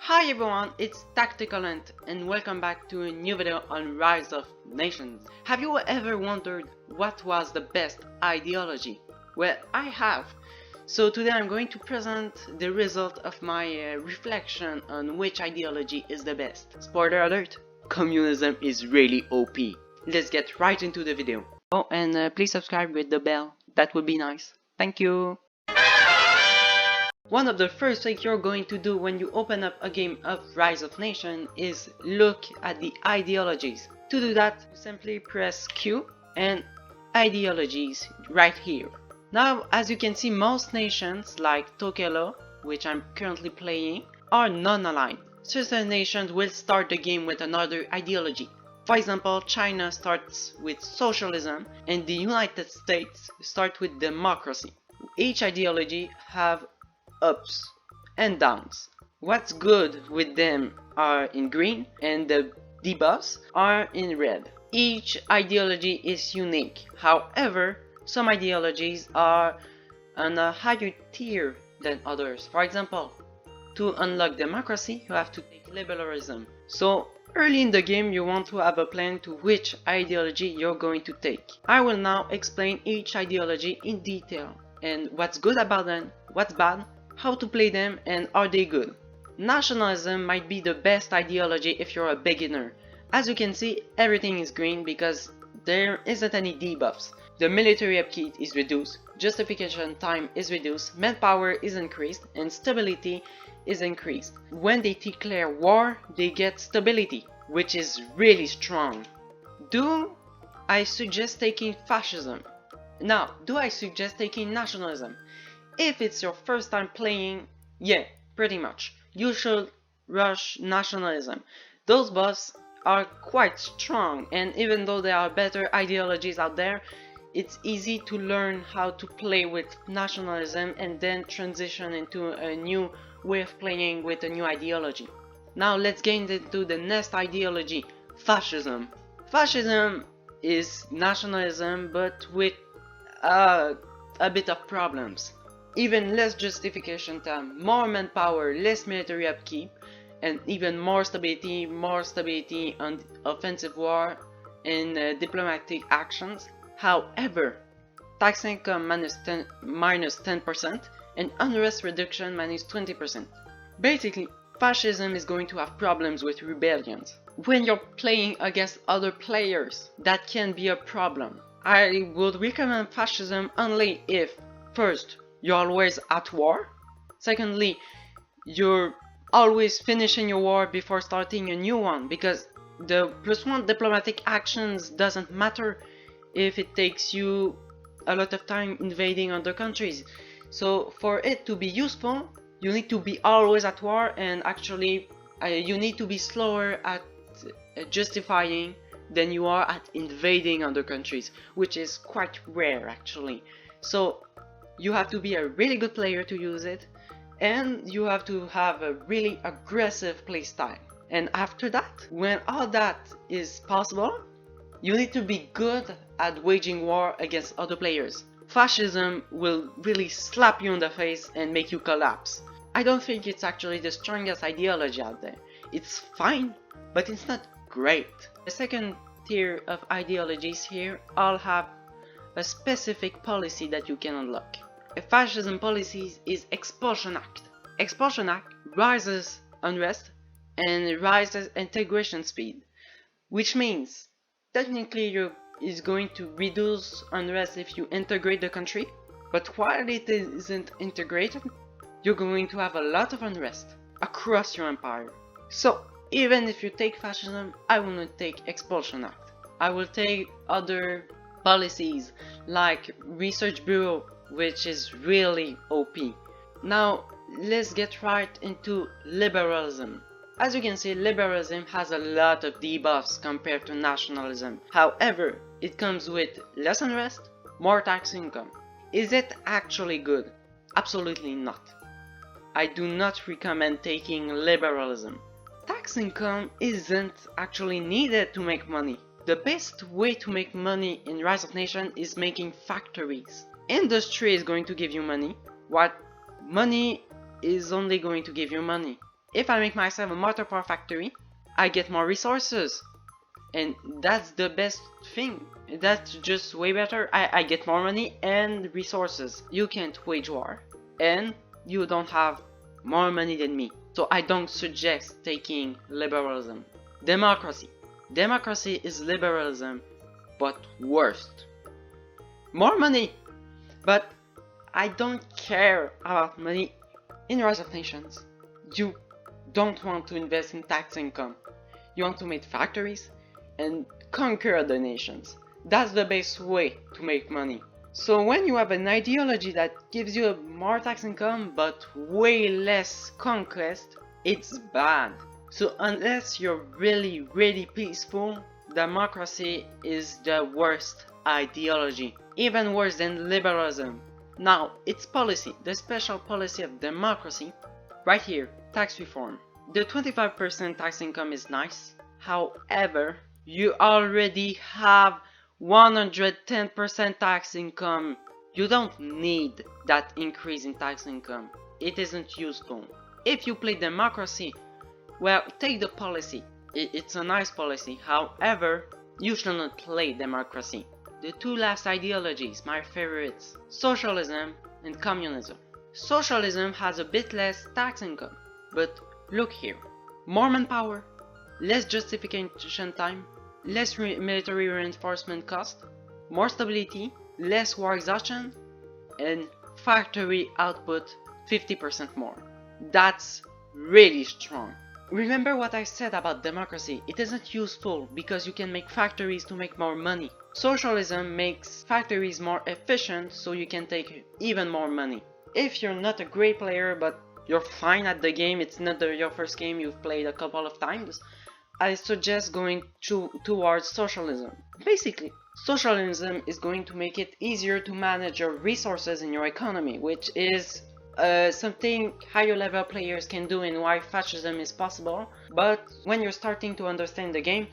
Hi everyone, it's Tactical Ant and welcome back to a new video on Rise of Nations. Have you ever wondered what was the best ideology? Well, I have. So today I'm going to present the result of my reflection on which ideology is the best. Spoiler alert, communism is really OP. Let's get right into the video. Oh, and please subscribe with the bell, that would be nice. Thank you. One of the first things you're going to do when you open up a game of Rise of Nation is look at the ideologies. To do that, you simply press Q and ideologies right here. Now, as you can see, most nations like Tokelo, which I'm currently playing, are non-aligned. Certain nations will start the game with another ideology. For example, China starts with socialism and the United States start with democracy. Each ideology have ups and downs. What's good with them are in green and the debuffs are in red. Each ideology is unique. However, some ideologies are on a higher tier than others. For example, to unlock democracy, you have to take liberalism. So early in the game, you want to have a plan to which ideology you're going to take. I will now explain each ideology in detail and what's good about them, what's bad, how to play them, and are they good. Nationalism might be the best ideology if you're a beginner. As you can see, everything is green because there isn't any debuffs. The military upkeep is reduced, justification time is reduced, manpower is increased, and stability is increased. When they declare war, they get stability, which is really strong. Do I suggest taking fascism? Now, do I suggest taking nationalism? If it's your first time playing, yeah, pretty much. You should rush nationalism. Those buffs are quite strong, and even though there are better ideologies out there, it's easy to learn how to play with nationalism and then transition into a new way of playing with a new ideology. Now let's get into the next ideology, fascism. Fascism is nationalism but with a bit of problems. Even less justification time, more manpower, less military upkeep, and even more stability on offensive war and diplomatic actions. However, tax income minus 10% and unrest reduction minus 20%. Basically, fascism is going to have problems with rebellions. When you're playing against other players, that can be a problem. I would recommend fascism only if, first, you're always at war. Secondly, you're always finishing your war before starting a new one, because the +1 diplomatic actions doesn't matter if it takes you a lot of time invading other countries. So for it to be useful, you need to be always at war, and actually you need to be slower at justifying than you are at invading other countries, which is quite rare actually. So you have to be a really good player to use it, and you have to have a really aggressive playstyle. And after that, when all that is possible, you need to be good at waging war against other players. Fascism will really slap you in the face and make you collapse. I don't think it's actually the strongest ideology out there. It's fine, but it's not great. The second tier of ideologies here all have a specific policy that you can unlock. A fascism policy is Expulsion Act. Expulsion Act rises unrest and rises integration speed, which means technically is going to reduce unrest if you integrate the country, but while it isn't integrated, you're going to have a lot of unrest across your empire. So even if you take fascism, I will not take Expulsion Act. I will take other policies like Research Bureau, which is really OP. Now let's get right into liberalism. As you can see, liberalism has a lot of debuffs compared to nationalism. However, it comes with less unrest, more tax income. Is it actually good? Absolutely not. I do not recommend taking liberalism. Tax income isn't actually needed to make money. The best way to make money in Rise of Nation is making factories. Industry is going to give you money. What money is only going to give you money. If I make myself a mortar power factory, I get more resources. And that's the best thing. That's just way better. I get more money and resources. You can't wage war. And you don't have more money than me. So I don't suggest taking liberalism. Democracy. Democracy is liberalism, but worst. More money. But I don't care about money. In Rise of Nations, you don't want to invest in tax income. You want to make factories and conquer other nations. That's the best way to make money. So when you have an ideology that gives you more tax income but way less conquest, it's bad. So unless you're really peaceful, democracy is the worst ideology. Even worse than liberalism. Now, its policy, the special policy of democracy, right here, tax reform. The 25% tax income is nice. However, you already have 110% tax income. You don't need that increase in tax income. It isn't useful. If you play democracy, well, take the policy. It's a nice policy. However, you should not play democracy. The two last ideologies, my favorites, socialism and communism. Socialism has a bit less tax income, but look here. More manpower, less justification time, less military reinforcement cost, more stability, less war exhaustion, and factory output 50% more. That's really strong. Remember what I said about democracy, it isn't useful because you can make factories to make more money. Socialism makes factories more efficient so you can take even more money. If you're not a great player but you're fine at the game, it's not your first game, you've played a couple of times, I suggest going towards socialism. Basically, socialism is going to make it easier to manage your resources in your economy, which is something higher level players can do and why fascism is possible. But when you're starting to understand the game,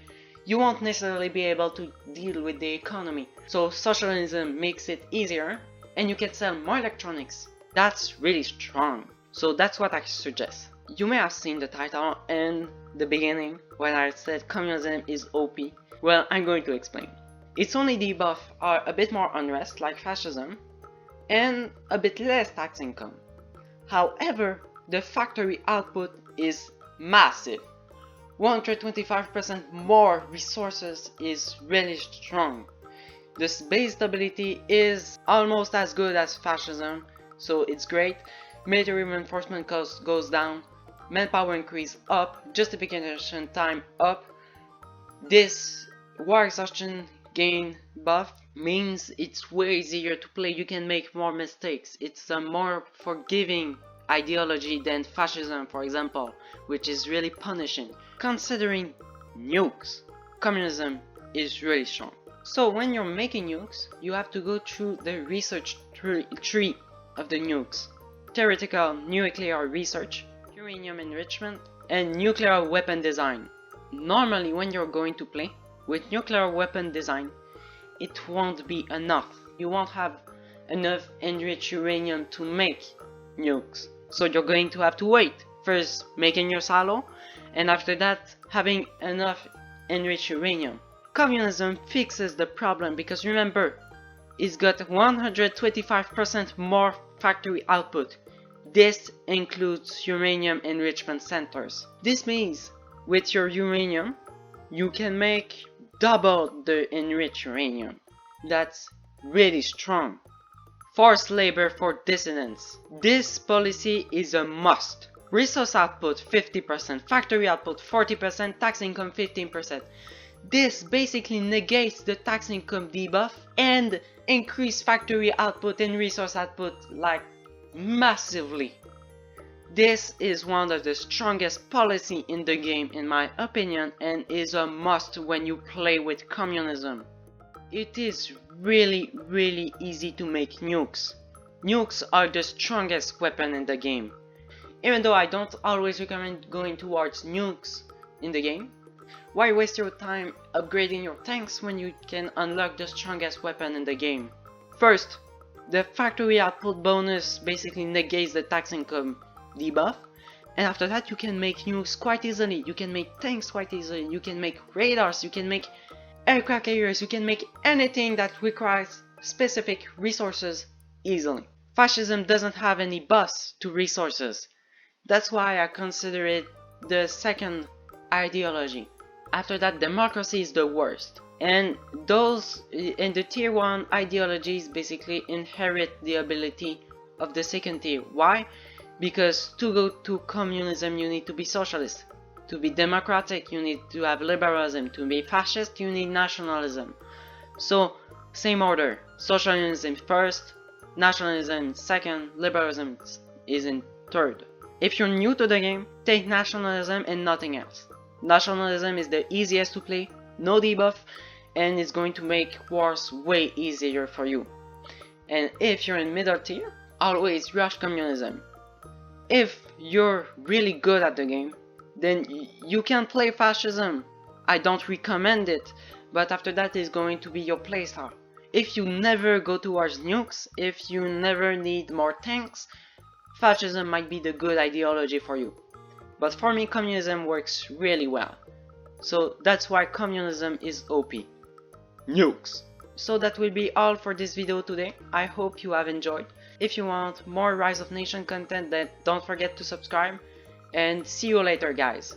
you won't necessarily be able to deal with the economy. So socialism makes it easier and you can sell more electronics. That's really strong. So that's what I suggest. You may have seen the title and the beginning when I said communism is OP. Well, I'm going to explain. Its only debuff are a bit more unrest like fascism and a bit less tax income. However, the factory output is massive. 125% more resources is really strong. The base stability is almost as good as fascism, so it's great. Military reinforcement cost goes down, manpower increase up, justification time up. This war exhaustion gain buff means it's way easier to play, you can make more mistakes. It's a more forgiving ideology than fascism, for example, which is really punishing. Considering nukes, communism is really strong. So when you're making nukes, you have to go through the research tree of the nukes. Theoretical nuclear research, uranium enrichment, and nuclear weapon design. Normally when you're going to play with nuclear weapon design, it won't be enough. You won't have enough enriched uranium to make nukes. So you're going to have to wait. First making your silo, and after that having enough enriched uranium. Communism fixes the problem because remember, it's got 125% more factory output. This includes uranium enrichment centers. This means with your uranium, you can make double the enriched uranium. That's really strong. Forced labor for dissidents. This policy is a must. Resource output 50%, factory output 40%, tax income 15%. This basically negates the tax income debuff and increase factory output and resource output like massively. This is one of the strongest policy in the game in my opinion and is a must when you play with communism. It is really easy to make nukes. Nukes are the strongest weapon in the game. Even though I don't always recommend going towards nukes in the game, why waste your time upgrading your tanks when you can unlock the strongest weapon in the game? First, the factory output bonus basically negates the tax income debuff, And after that you can make nukes quite easily, you can make tanks quite easily, you can make radars, you can make aircraft carriers, you can make anything that requires specific resources easily. Fascism doesn't have any bus to resources. That's why I consider it the second ideology. After that, democracy is the worst. And those in the tier 1 ideologies basically inherit the ability of the second tier. Why? Because to go to communism you need to be socialist. To be democratic you need to have liberalism. To be fascist you need nationalism. So same order. Socialism first, nationalism second, liberalism is in third. If you're new to the game, take nationalism and nothing else. Nationalism is the easiest to play, no debuff, and it's going to make wars way easier for you. And if you're in middle tier, always rush communism. If you're really good at the game, then you can play fascism. I don't recommend it, but after that is going to be your playstyle. If you never go towards nukes, if you never need more tanks, fascism might be the good ideology for you. But for me, communism works really well. So that's why communism is OP. Nukes! So that will be all for this video today. I hope you have enjoyed. If you want more Rise of Nation content, then don't forget to subscribe. And see you later, guys.